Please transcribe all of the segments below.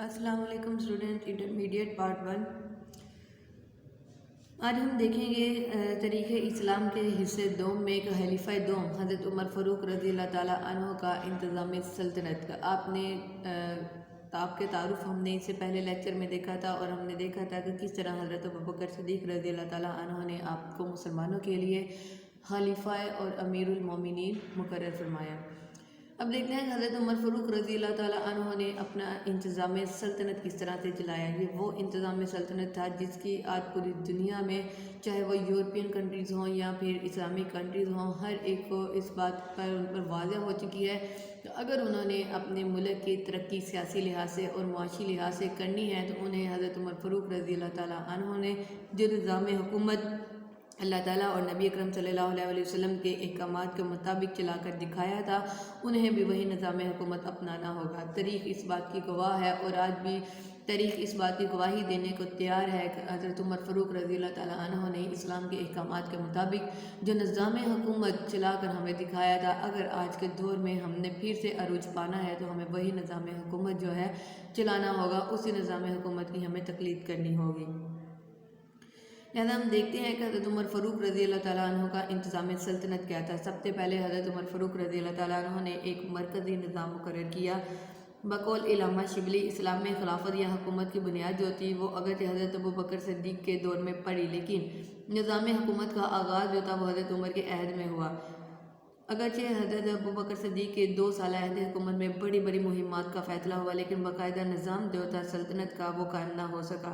السلام علیکم student intermediate part 1۔ آج ہم دیکھیں گے تاریخ اسلام کے حصے دوم میں کہ خلیفہ دوم حضرت عمر فاروق رضی اللہ تعالیٰ عنہ کا انتظام سلطنت کا آپ کے تعارف ہم نے اس سے پہلے لیکچر میں دیکھا تھا، اور ہم نے دیکھا تھا کہ کس طرح حضرت ابوبکر صدیق رضی اللہ تعالیٰ عنہ نے آپ کو مسلمانوں کے لیے خلیفہ اور امیر المومنین مقرر فرمایا۔ اب دیکھتے ہیں کہ حضرت عمر فاروق رضی اللہ تعالیٰ عنہ نے اپنا انتظام سلطنت کس طرح سے چلایا۔ یہ وہ انتظام سلطنت تھا جس کی آج پوری دنیا میں، چاہے وہ یورپین کنٹریز ہوں یا پھر اسلامک کنٹریز ہوں، ہر ایک کو اس بات پر ان پر واضح ہو چکی ہے کہ اگر انہوں نے اپنے ملک کی ترقی سیاسی لحاظ سے اور معاشی لحاظ سے کرنی ہے تو انہیں حضرت عمر فاروق رضی اللہ تعالیٰ عنہ نے جو نظام حکومت اللہ تعالیٰ اور نبی اکرم صلی اللہ علیہ وسلم کے احکامات کے مطابق چلا کر دکھایا تھا، انہیں بھی وہی نظام حکومت اپنانا ہوگا۔ تاریخ اس بات کی گواہ ہے، اور آج بھی تاریخ اس بات کی گواہی دینے کو تیار ہے کہ حضرت عمر فاروق رضی اللہ تعالیٰ عنہ نے اسلام کے احکامات کے مطابق جو نظام حکومت چلا کر ہمیں دکھایا تھا، اگر آج کے دور میں ہم نے پھر سے عروج پانا ہے تو ہمیں وہی نظام حکومت جو ہے چلانا ہوگا، اسی نظام حکومت کی ہمیں تقلید کرنی ہوگی۔ لہذا ہم دیکھتے ہیں کہ حضرت عمر فاروق رضی اللہ تعالیٰ عنہ کا انتظام سلطنت کیا تھا۔ سب سے پہلے حضرت عمر فاروق رضی اللہ تعالیٰ عنہ نے ایک مرکزی نظام مقرر کیا۔ بقول علامہ شبلی، اسلام میں خلافت یا حکومت کی بنیاد جو تھی وہ اگرچہ حضرت ابوبکر صدیق کے دور میں پڑی، لیکن نظام حکومت کا آغاز جو تھا وہ حضرت عمر کے عہد میں ہوا۔ اگرچہ حضرت ابوبکر صدیق کے 2 سالہ عہد حکومت میں بڑی بڑی مہمات کا فیصلہ ہوا، لیکن باقاعدہ نظام جو تھا سلطنت کا وہ قائم نہ ہو سکا۔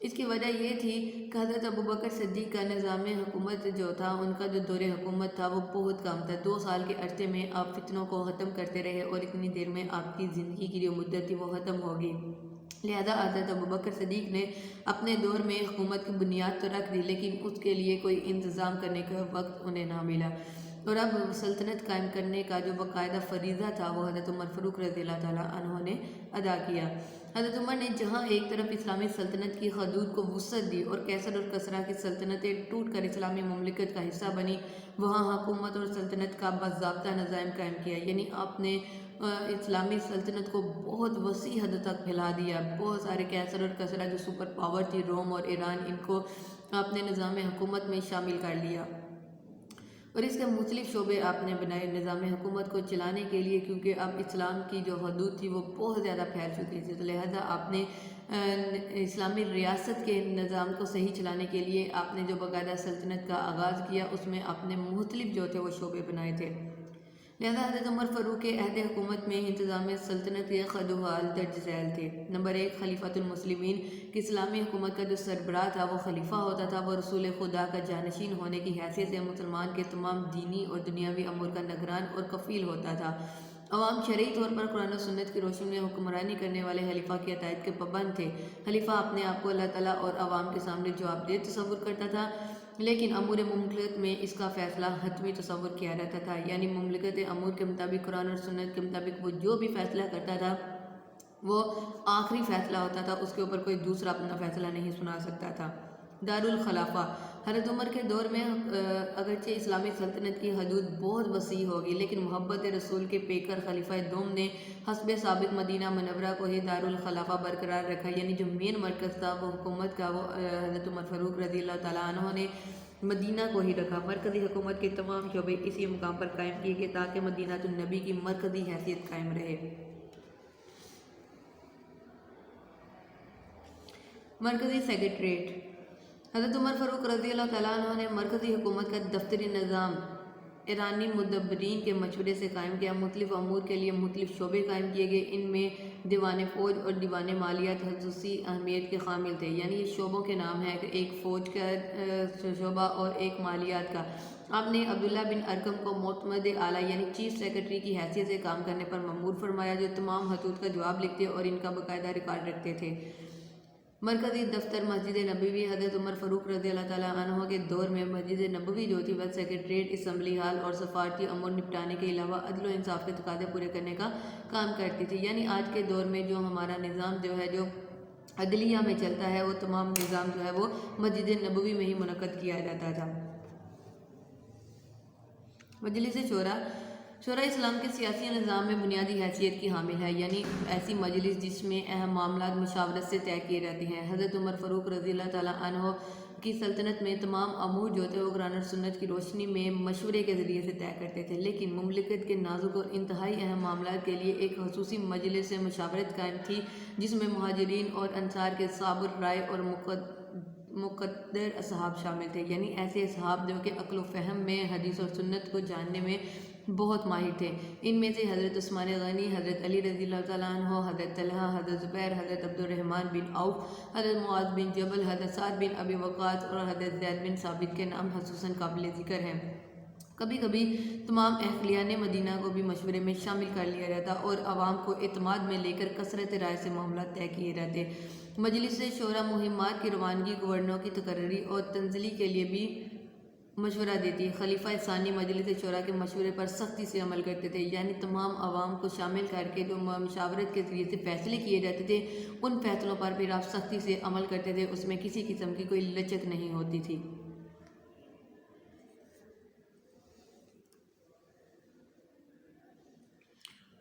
اس کی وجہ یہ تھی کہ حضرت ابوبکر صدیق کا نظام حکومت جو تھا، ان کا جو دور حکومت تھا وہ بہت کم تھا۔ 2 سال کے عرصے میں آپ فتنوں کو ختم کرتے رہے، اور اتنی دیر میں آپ کی زندگی کی جو مدت تھی وہ ختم ہوگی۔ لہذا حضرت ابوبکر صدیق نے اپنے دور میں حکومت کی بنیاد تو رکھ دی، لیکن اس کے لیے کوئی انتظام کرنے کا وقت انہیں نہ ملا، اور اب سلطنت قائم کرنے کا جو باقاعدہ فریضہ تھا وہ حضرت عمر فاروق رضی اللہ تعالیٰ عنہ نے ادا کیا۔ حضرت عمر نے جہاں ایک طرف اسلامی سلطنت کی حدود کو وسعت دی اور کیسر اور کسرا کی سلطنتیں ٹوٹ کر اسلامی مملکت کا حصہ بنی، وہاں حکومت اور سلطنت کا باضابطہ نظام قائم کیا۔ یعنی آپ نے اسلامی سلطنت کو بہت وسیع حد تک پھیلا دیا۔ بہت سارے کیسر اور کسرا جو سپر پاور تھی، روم اور ایران، ان کو آپ نے نظام حکومت میں شامل کر لیا، اور اس کے مختلف شعبے آپ نے بنائے نظام حکومت کو چلانے کے لیے، کیونکہ اب اسلام کی جو حدود تھی وہ بہت زیادہ پھیل چکی تھی، تو لہذا آپ نے اسلامی ریاست کے نظام کو صحیح چلانے کے لیے آپ نے جو باقاعدہ سلطنت کا آغاز کیا، اس میں آپ نے مختلف جو تھے وہ شعبے بنائے تھے۔ لہذا حضرت عمر فاروق کے عہد حکومت میں انتظام سلطنت کے خدوحال درج ذیل تھے۔ نمبر 1، خلیفۃ المسلمین کہ اسلامی حکومت کا جو سربراہ تھا وہ خلیفہ ہوتا تھا، وہ رسول خدا کا جانشین ہونے کی حیثیت سے مسلمان کے تمام دینی اور دنیاوی امور کا نگران اور کفیل ہوتا تھا۔ عوام شرعی طور پر قرآن و سنت کی روشنی میں حکمرانی کرنے والے خلیفہ کی اطاعت کے پابند تھے۔ خلیفہ اپنے آپ کو اللہ تعالیٰ اور عوام کے سامنے جواب دہ تصور کرتا تھا، لیکن امور مملکت میں اس کا فیصلہ حتمی تصور کیا جاتا تھا، یعنی مملکت امور کے مطابق قرآن اور سنت کے مطابق وہ جو بھی فیصلہ کرتا تھا وہ آخری فیصلہ ہوتا تھا، اس کے اوپر کوئی دوسرا اپنا فیصلہ نہیں سنا سکتا تھا۔ دارالخلافہ حضرت عمر کے دور میں اگرچہ اسلامی سلطنت کی حدود بہت وسیع ہوگی، لیکن محبت رسول کے پیکر خلیفہ دوم نے حسب ثابت مدینہ منورہ کو ہی دارالخلافہ برقرار رکھا، یعنی جو مین مرکز تھا وہ حکومت کا وہ حضرت عمر فاروق رضی اللہ تعالیٰ عنہ نے مدینہ کو ہی رکھا۔ مرکزی حکومت کے تمام شعبے اسی مقام پر قائم کیے گئے تاکہ مدینہ النبی کی مرکزی حیثیت قائم رہے۔ مرکزی سیکریٹریٹ حضرت عمر فاروق رضی اللہ تعالیٰ عنہ نے مرکزی حکومت کا دفتری نظام ایرانی مدبرین کے مشورے سے قائم کیا۔ مختلف امور کے لیے مختلف شعبے قائم کیے گئے، ان میں دیوان فوج اور دیوان مالیات خصوصی اہمیت کے حامل تھے، یعنی اس شعبوں کے نام ہیں کہ ایک فوج کا شعبہ اور ایک مالیات کا۔ آپ نے عبداللہ بن ارقم کو معتمد اعلیٰ یعنی چیف سیکرٹری کی حیثیت سے کام کرنے پر مأمور فرمایا، جو تمام خطوط کا جواب لکھتے اور ان کا باقاعدہ ریکارڈ رکھتے تھے۔ مرکزی دفتر مسجد نبوی حضرت عمر فاروق رضی اللہ تعالیٰ عنہ کے دور میں مسجد نبوی جو تھی وہ سیکریٹریٹ، اسمبلی ہال اور سفارتی امور نپٹانے کے علاوہ عدل و انصاف کے تقاضے پورے کرنے کا کام کرتی تھی۔ یعنی آج کے دور میں جو ہمارا نظام جو ہے جو عدلیہ میں چلتا ہے، وہ تمام نظام جو ہے وہ مسجد نبوی میں ہی منعقد کیا جاتا تھا۔ مجلس شورا شورا اسلام کے سیاسی نظام میں بنیادی حیثیت کی حامل ہے، یعنی ایسی مجلس جس میں اہم معاملات مشاورت سے طے کیے جاتے ہیں۔ حضرت عمر فاروق رضی اللہ تعالیٰ عنہ کی سلطنت میں تمام امور جو تھے وہ قرآن اور سنت کی روشنی میں مشورے کے ذریعے سے طے کرتے تھے، لیکن مملکت کے نازک اور انتہائی اہم معاملات کے لیے ایک خصوصی مجلس مشاورت قائم تھی، جس میں مہاجرین اور انصار کے صابر رائے اور مقتدر اصحاب شامل تھے، یعنی ایسے اصحاب جو کہ عقل و فہم میں حدیث اور سنت کو جاننے میں بہت ماہر تھے۔ ان میں سے حضرت عثمان غنی، حضرت علی رضی اللہ تعالیٰ عنہ، حضرت طلحہ، حضرت زبیر، حضرت عبد الرحمن بن عوف، حضرت معاذ بن جبل، حضرت سعد بن ابی وقاص اور حضرت زید بن ثابت کے نام خصوصاً قابل ذکر ہیں۔ کبھی کبھی تمام اہلیان مدینہ کو بھی مشورے میں شامل کر لیا جاتا اور عوام کو اعتماد میں لے کر کثرت رائے سے معاملات طے کیے جاتے۔ مجلس شورا مہمات کی روانگی، گورنروں کی تقرری اور تنزلی کے لیے بھی مشورہ دیتی۔ خلیفہ ثانی مجلس شورا کے مشورے پر سختی سے عمل کرتے تھے، یعنی تمام عوام کو شامل کر کے جو مشاورت کے ذریعے سے فیصلے کیے جاتے تھے ان فیصلوں پر پھر آپ سختی سے عمل کرتے تھے، اس میں کسی قسم کی کوئی لچک نہیں ہوتی تھی۔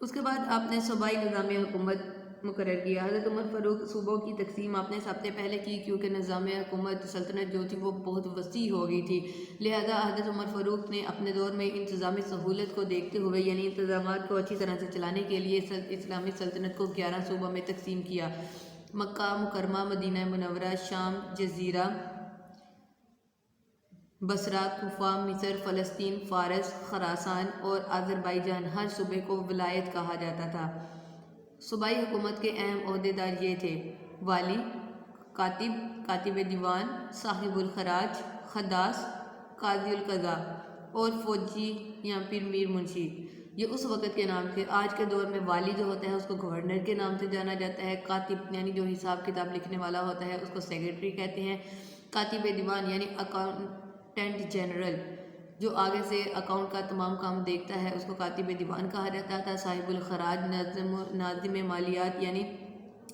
اس کے بعد آپ نے صوبائی نظام حکومت مقرر کیا۔ حضرت عمر فاروق صوبوں کی تقسیم آپ نے سب سے پہلے کی، کیونکہ نظام حکومت سلطنت جو تھی وہ بہت وسیع ہو گئی تھی، لہذا حضرت عمر فاروق نے اپنے دور میں انتظامی سہولت کو دیکھتے ہوئے، یعنی انتظامات کو اچھی طرح سے چلانے کے لیے اسلامی سلطنت کو 11 صوبوں میں تقسیم کیا۔ مکہ مکرمہ، مدینہ منورہ، شام، جزیرہ، بصرہ، کوفہ، مصر، فلسطین، فارس، خراسان اور آذربائیجان، ہر صوبے کو ولایت کہا جاتا تھا۔ صوبائی حکومت کے اہم عہدیدار یہ تھے: والی، کاتب، کاتب دیوان، صاحب الخراج، خداس، قاضی القضاء اور فوجی یا پھر میر منشی۔ یہ اس وقت کے نام تھے۔ آج کے دور میں والی جو ہوتا ہے اس کو گورنر کے نام سے جانا جاتا ہے۔ کاتب یعنی جو حساب کتاب لکھنے والا ہوتا ہے اس کو سیکرٹری کہتے ہیں۔ کاتب دیوان یعنی اکاؤنٹنٹ جنرل جو آگے سے اکاؤنٹ کا تمام کام دیکھتا ہے اس کو کاتب دیوان کہا جاتا تھا۔ صاحب الخراج ناظم مالیات یعنی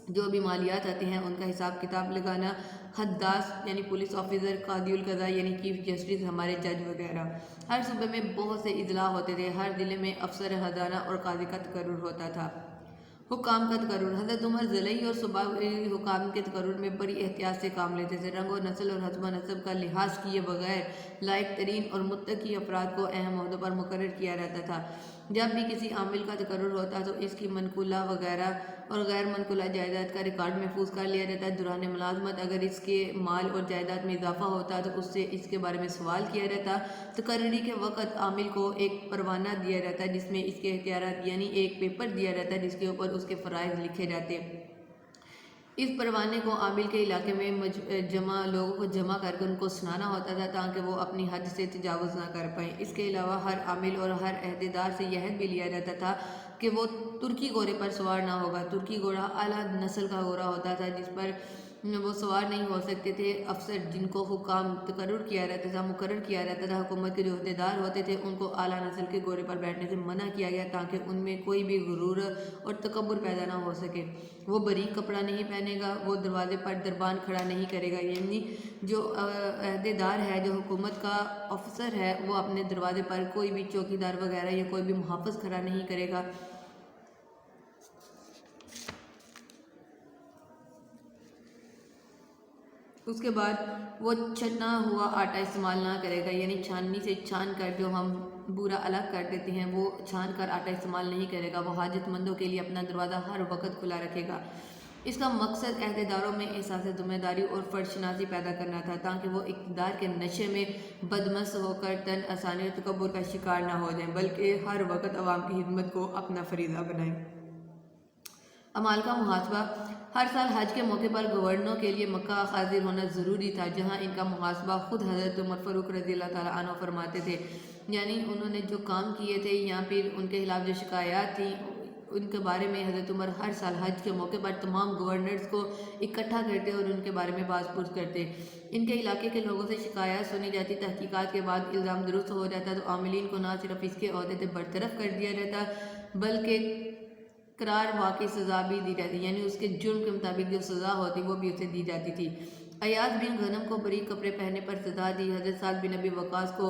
جو بھی مالیات آتے ہیں ان کا حساب کتاب لگانا۔ حداث یعنی پولیس آفیسر۔ قاضی القضاء یعنی چیف جسٹس، ہمارے جج وغیرہ۔ ہر صوبے میں بہت سے اضلاع ہوتے تھے، ہر ضلع میں افسر خزانہ اور قاضی کا تقرر ہوتا تھا۔ حکام کا تقرر: حضرت عمر ضلعی اور صوبائی حکام کے تقرر میں بڑی احتیاط سے کام لیتے تھے۔ رنگ و نسل اور حسب و نسب کا لحاظ کیے بغیر لائق ترین اور متقی افراد کو اہم عہدوں پر مقرر کیا جاتا تھا۔ جب بھی کسی عامل کا تقرر ہوتا تو اس کی منقولہ وغیرہ اور غیر منقولہ جائیداد کا ریکارڈ محفوظ کر لیا جاتا۔ دوران ملازمت اگر اس کے مال اور جائیداد میں اضافہ ہوتا تو اس سے اس کے بارے میں سوال کیا جاتا۔ تقرری کے وقت عامل کو ایک پروانہ دیا جاتا جس میں اس کے اختیارات یعنی ایک پیپر دیا جاتا جس کے اوپر اس کے فرائض لکھے جاتے۔ اس پروانے کو عامل کے علاقے میں لوگوں کو جمع کر کے ان کو سنانا ہوتا تھا تاکہ وہ اپنی حد سے تجاوز نہ کر پائیں۔ اس کے علاوہ ہر عامل اور ہر عہدیدار سے یہ عہد بھی لیا جاتا تھا کہ وہ ترکی گھوڑے پر سوار نہ ہوگا۔ ترکی گھوڑا اعلیٰ نسل کا گھوڑا ہوتا تھا جس پر وہ سوار نہیں ہو سکتے تھے۔ افسر جن کو حکام مقرر کیا جاتا تھا، حکومت کے جو عہدیدار ہوتے تھے ان کو اعلیٰ نسل کے گھوڑے پر بیٹھنے سے منع کیا گیا تاکہ ان میں کوئی بھی غرور اور تکبر پیدا نہ ہو سکے۔ وہ باریک کپڑا نہیں پہنے گا، وہ دروازے پر دربان کھڑا نہیں کرے گا، یعنی جو عہدیدار ہے، جو حکومت کا افسر ہے، وہ اپنے دروازے پر کوئی بھی چوکیدار وغیرہ یا کوئی بھی محافظ کھڑا نہیں کرے گا۔ اس کے بعد وہ چھنا ہوا آٹا استعمال نہ کرے گا، یعنی چھاننی سے چھان کر جو ہم بورا الگ کر دیتے ہیں وہ چھان کر آٹا استعمال نہیں کرے گا۔ وہ حاجت مندوں کے لیے اپنا دروازہ ہر وقت کھلا رکھے گا۔ اس کا مقصد عہدیداروں میں احساس ذمہ داری اور فرض شناسی پیدا کرنا تھا تاکہ وہ اقتدار کے نشے میں بدمست ہو کر تن آسانی اور تکبر کا شکار نہ ہو جائیں، بلکہ ہر وقت عوام کی خدمت کو اپنا فریضہ بنائیں۔ اعمال کا محاسبہ: ہر سال حج کے موقع پر گورنروں کے لیے مکہ حاضر ہونا ضروری تھا، جہاں ان کا محاسبہ خود حضرت عمر فاروق رضی اللہ تعالیٰ عنہ فرماتے تھے، یعنی انہوں نے جو کام کیے تھے یا پھر ان کے خلاف جو شکایات تھیں ان کے بارے میں حضرت عمر ہر سال حج کے موقع پر تمام گورنرز کو اکٹھا کرتے اور ان کے بارے میں باز پرس کرتے۔ ان کے علاقے کے لوگوں سے شکایات سنی جاتی، تحقیقات کے بعد الزام درست ہو جاتا تو عاملین کو نہ صرف اس کے عہدے سے برطرف کر دیا جاتا بلکہ قرار واقعی سزا بھی دی جاتی، یعنی اس کے جرم کے مطابق جو سزا ہوتی وہ بھی اسے دی جاتی تھی۔ ایاز بن غنم کو باریک کپڑے پہننے پر سزا دی۔ حضرت سعد بن ابی وقاص کو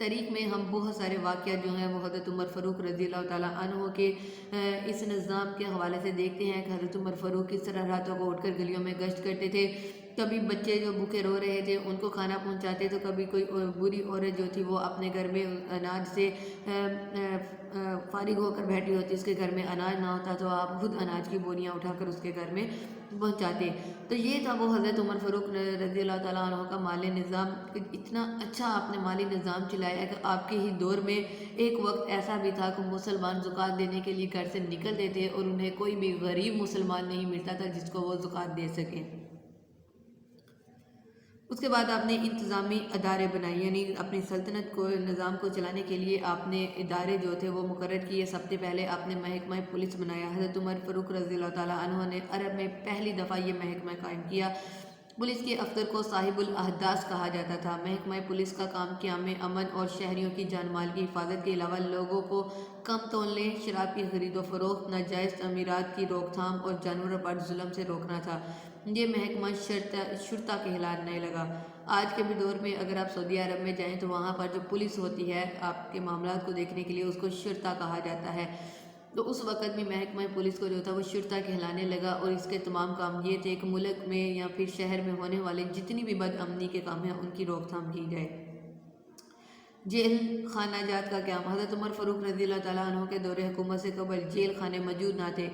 تاریخ میں ہم بہت سارے واقعات جو ہیں وہ حضرت عمر فاروق رضی اللہ تعالیٰ عنہ کے اس نظام کے حوالے سے دیکھتے ہیں کہ حضرت عمر فاروق کس طرح راتوں کو اٹھ کر گلیوں میں گشت کرتے تھے. کبھی بچے جو بھوکے رو رہے تھے ان کو کھانا پہنچاتے، تو کبھی کوئی بری عورت جو تھی وہ اپنے گھر میں اناج سے فارغ ہو کر بیٹھی ہوتی، اس کے گھر میں اناج نہ ہوتا تو آپ خود اناج کی بوریاں اٹھا کر اس کے گھر میں پہنچاتے. تو یہ تھا وہ حضرت عمر فاروق رضی اللہ تعالیٰ عنہ کا مالی نظام. اتنا اچھا آپ نے مالی نظام چلایا کہ آپ کے ہی دور میں ایک وقت ایسا بھی تھا کہ مسلمان زکوٰۃ دینے کے لیے گھر سے نکلتے تھے اور انہیں کوئی بھی غریب مسلمان نہیں ملتا تھا جس کو وہ زکوٰۃ دے سکیں. اس کے بعد آپ نے انتظامی ادارے بنائے، یعنی اپنی سلطنت کو نظام کو چلانے کے لیے آپ نے ادارے جو تھے وہ مقرر کیے. سب سے پہلے آپ نے محکمہ پولیس بنایا. حضرت عمر فاروق رضی اللہ تعالیٰ عنہ نے عرب میں پہلی دفعہ یہ محکمہ قائم کیا. پولیس کے افسر کو صاحب الاحداث کہا جاتا تھا. محکمہ پولیس کا کام قیام امن اور شہریوں کی جان مال کی حفاظت کے علاوہ لوگوں کو کم تولنے، شراب کی خرید و فروخت، ناجائز تعمیرات کی روک تھام اور جانوروں پر ظلم سے روکنا تھا. یہ محکمہ شرطہ کہلانے لگا. آج کے بھی دور میں اگر آپ سعودی عرب میں جائیں تو وہاں پر جو پولیس ہوتی ہے آپ کے معاملات کو دیکھنے کے لیے اس کو شرطہ کہا جاتا ہے. تو اس وقت میں محکمہ پولیس کو جو تھا وہ شرطہ کہلانے لگا، اور اس کے تمام کام یہ تھے کہ ملک میں یا پھر شہر میں ہونے والے جتنی بھی بد امنی کے کام ہیں ان کی روک تھام کی جائے. جیل خانہ جات کا قیام. حضرت عمر فاروق رضی اللہ تعالیٰ عنہ کے دور حکومت سے قبل جیل خانے موجود نہ تھے،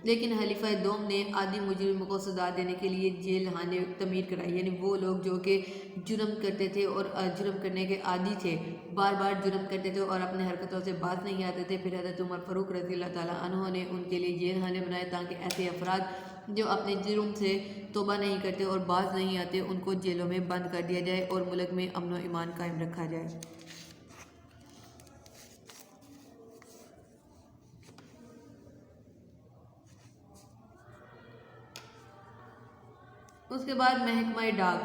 لیکن خلیفہ دوم نے عادی مجرموں کو سزا دینے کے لیے جیل خانے تعمیر کرائی. یعنی وہ لوگ جو کہ جرم کرتے تھے اور جرم کرنے کے عادی تھے، بار بار جرم کرتے تھے اور اپنے حرکتوں سے باز نہیں آتے تھے، پھر حضرت عمر فاروق رضی اللہ تعالیٰ عنہ نے ان کے لیے جیل خانے بنائے تاکہ ایسے افراد جو اپنے جرم سے توبہ نہیں کرتے اور باز نہیں آتے ان کو جیلوں میں بند کر دیا جائے اور ملک میں امن و امان قائم رکھا جائے. اس کے بعد محکمہ ڈاک.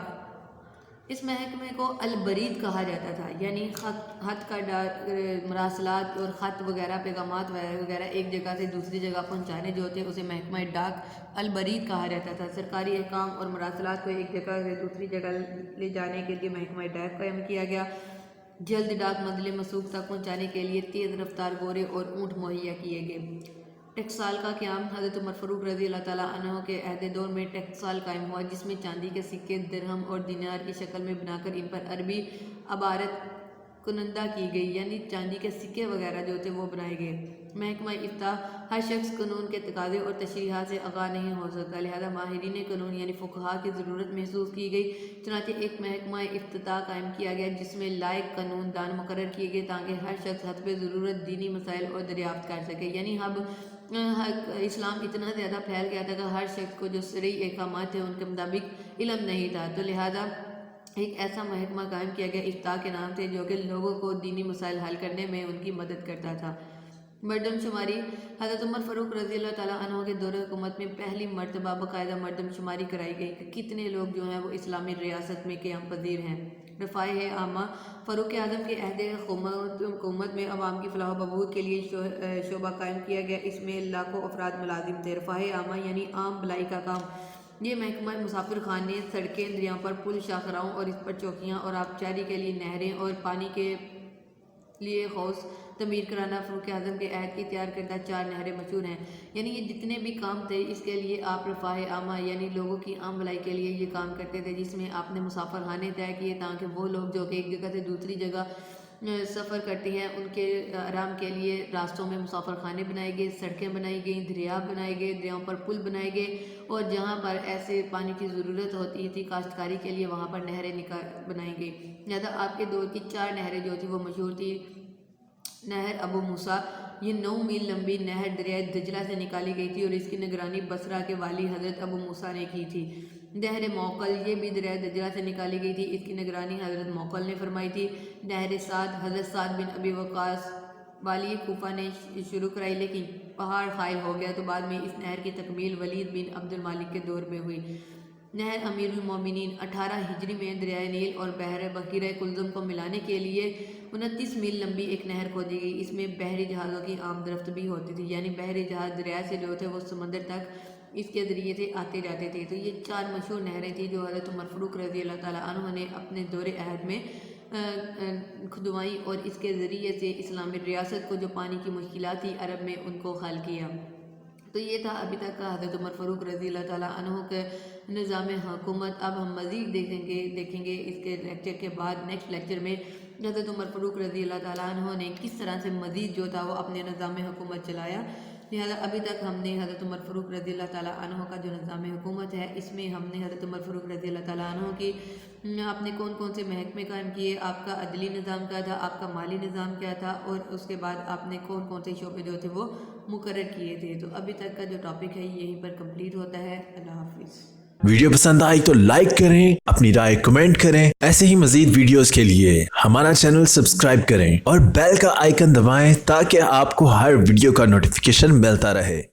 اس محکمے کو البرید کہا جاتا تھا، یعنی خط کا مراسلات اور خط وغیرہ پیغامات وغیرہ ایک جگہ سے دوسری جگہ پہنچانے جو ہوتے اسے محکمہ ڈاک البرید کہا جاتا تھا. سرکاری احکام اور مراسلات کو ایک جگہ سے دوسری جگہ لے جانے کے لیے محکمہ ڈاک قائم کیا گیا. جلد ڈاک منزل مسوق تک پہنچانے کے لیے تیز رفتار گھوڑے اور اونٹ مہیا کیے گئے. ٹکسال کا قیام. حضرت عمر فاروق رضی اللہ تعالیٰ عنہ کے عہد دور میں ٹکسال قائم ہوا، جس میں چاندی کے سکے درہم اور دینار کی شکل میں بنا کر ان پر عربی عبارت کنندہ کی گئی، یعنی چاندی کے سکے وغیرہ جو تھے وہ بنائے گئے. محکمہ افتاء. ہر شخص قانون کے تقاضے اور تشریحات سے آگاہ نہیں ہو سکتا، لہذا ماہرین قانون یعنی فقہا کی ضرورت محسوس کی گئی. چنانچہ ایک محکمہ افتاء قائم کیا گیا جس میں لائق قانون دان مقرر کیے گئے تاکہ ہر شخص حسب ضرورت دینی مسائل اور دریافت کر سکے. یعنی اب اسلام اتنا زیادہ پھیل گیا تھا کہ ہر شخص کو جو شرعی احکامات تھے ان کے مطابق علم نہیں تھا، تو لہذا ایک ایسا محکمہ قائم کیا گیا افتاء کے نام سے جو کہ لوگوں کو دینی مسائل حل کرنے میں ان کی مدد کرتا تھا. مردم شماری. حضرت عمر فاروق رضی اللہ تعالیٰ عنہ کے دور حکومت میں پہلی مرتبہ باقاعدہ مردم شماری کرائی گئی کہ کتنے لوگ جو ہیں وہ اسلامی ریاست میں قیام پذیر ہیں. رفائع عامہ. فاروق اعظم کے عہد حکومت میں عوام کی فلاح و بہبود کے لیے شعبہ قائم کیا گیا. اس میں لاکھوں افراد ملازم تھے. رفائع عامہ یعنی عام بھلائی کا کام. یہ محکمہ مسافر خانے، سڑکیں، دریاؤں پر پل، شاہراہوں اور اس پر چوکیاں اور آبچاری کے لیے نہریں اور پانی کے لیے حوض تعمیر کرانا. فاروق اعظم کے عہد کی تیار کردہ 4 نہریں مشہور ہیں. یعنی یہ جتنے بھی کام تھے اس کے لیے آپ رفاہ عامہ یعنی لوگوں کی عام بھلائی کے لیے یہ کام کرتے تھے، جس میں آپ نے مسافر خانے طے کیے تاکہ وہ لوگ جو کہ ایک جگہ سے دوسری جگہ سفر کرتے ہیں ان کے آرام کے لیے راستوں میں مسافر خانے بنائے گئے، سڑکیں بنائی گئیں، دریا بنائے گئے، دریاؤں پر پل بنائے گئے، اور جہاں پر ایسے پانی کی ضرورت ہوتی تھی کاشتکاری کے لیے وہاں پر نہریں بنائی گئی. لہٰذا آپ کے دور کی 4 نہریں جو تھی وہ مشہور تھی. نہر ابو موسیٰ. یہ 9 میل لمبی نہر دریائے دجلہ سے نکالی گئی تھی اور اس کی نگرانی بصرہ کے والی حضرت ابو موسیٰ نے کی تھی. نہر موقل. یہ بھی دریائے دجلہ سے نکالی گئی تھی، اس کی نگرانی حضرت موقل نے فرمائی تھی. نہر سعد. حضرت سعد بن ابی وقاص والی کوفہ نے شروع کرائی لیکن پہاڑ خائل ہو گیا تو بعد میں اس نہر کی تکمیل ولید بن عبد المالک کے دور میں ہوئی. نہر امیر المومنین. 18 ہجری میں دریائے نیل اور بحیرہ کلزم کو ملانے کے لیے 29 میل لمبی ایک نہر کھودی گئی. اس میں بحری جہازوں کی آمد رفت بھی ہوتی تھی، یعنی بحری جہاز دریا سے جو تھے وہ سمندر تک اس کے ذریعے سے آتے جاتے تھے. تو یہ 4 مشہور نہریں تھیں جو حضرت عمر فاروق رضی اللہ تعالیٰ عنہ نے اپنے دور عہد میں کھدوائی اور اس کے ذریعے سے اسلامی ریاست کو جو پانی کی مشکلات تھی عرب میں ان کو حل کیا۔ تو یہ تھا ابھی تک کا حضرت عمر فاروق رضی اللہ تعالیٰ عنہ کے نظام حکومت۔ اب ہم مزید دیکھیں گے اس کے لیکچر کے بعد نیکسٹ لیکچر میں حضرت عمر فاروق رضی اللہ تعالیٰ عنہ نے کس طرح سے مزید جو تھا وہ اپنے نظام حکومت چلایا۔ لہٰذا ابھی تک ہم نے حضرت عمر فاروق رضی اللہ تعالیٰ عنہ کا جو نظام حکومت ہے اس میں ہم نے حضرت عمر فاروق رضی اللہ تعالیٰ عنہ کی آپ نے کون کون سے محکمے قائم کیے، آپ کا عدلی نظام کیا تھا، آپ کا مالی نظام کیا تھا، اور اس کے بعد آپ نے کون کون سے شعبے جو تھے وہ مقرر کیے تھے۔ تو ابھی تک کا جو ٹاپک ہے یہیں پر کمپلیٹ ہوتا ہے۔ اللہ حافظ۔ ویڈیو پسند آئی تو لائک کریں، اپنی رائے کمنٹ کریں۔ ایسے ہی مزید ویڈیوز کے لیے ہمارا چینل سبسکرائب کریں اور بیل کا آئیکن دبائیں تاکہ آپ کو ہر ویڈیو کا نوٹیفیکیشن ملتا رہے۔